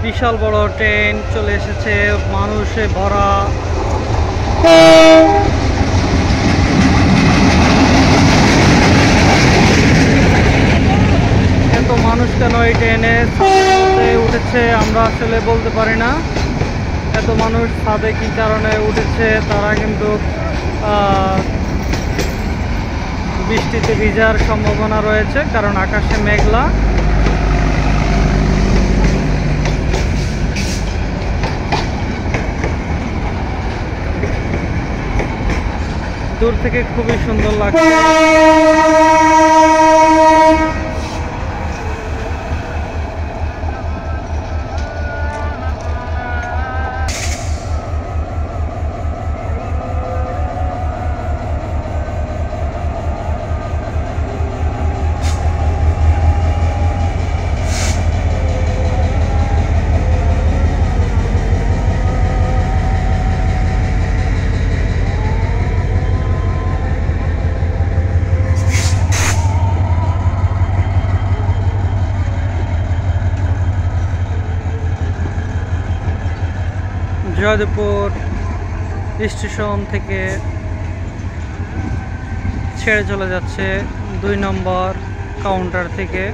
বিশাল বড় ট্রেন চলে এসেছে, মানুষে ভরা। এত মানুষ কেন এই ট্রেনে উঠেছে আমরা আসলে বলতে পারি না। এত মানুষ ছাদে কি কারণে উঠেছে, তারা কিন্তু বৃষ্টিতে ভিজার সম্ভাবনা রয়েছে, কারণ আকাশে মেঘলা। দূর থেকে খুবই সুন্দর লাগছে। জয়দেবপুর স্টেশন থেকে ছেড়ে চলে যাচ্ছে 2 নম্বর কাউন্টার থেকে।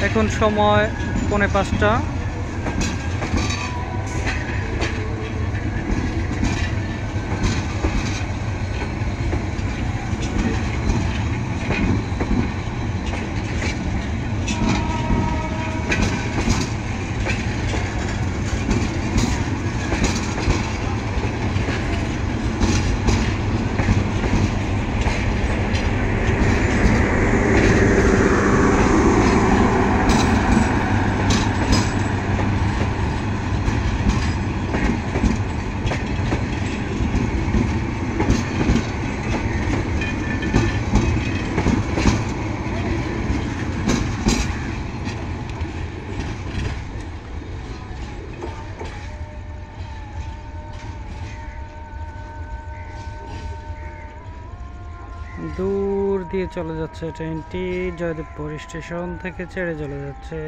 এখন সময় 5:45। দূর দিয়ে চলে যাচ্ছে ট্রেনটি, জয়দেবপুর স্টেশন থেকে ছেড়ে চলে যাচ্ছে।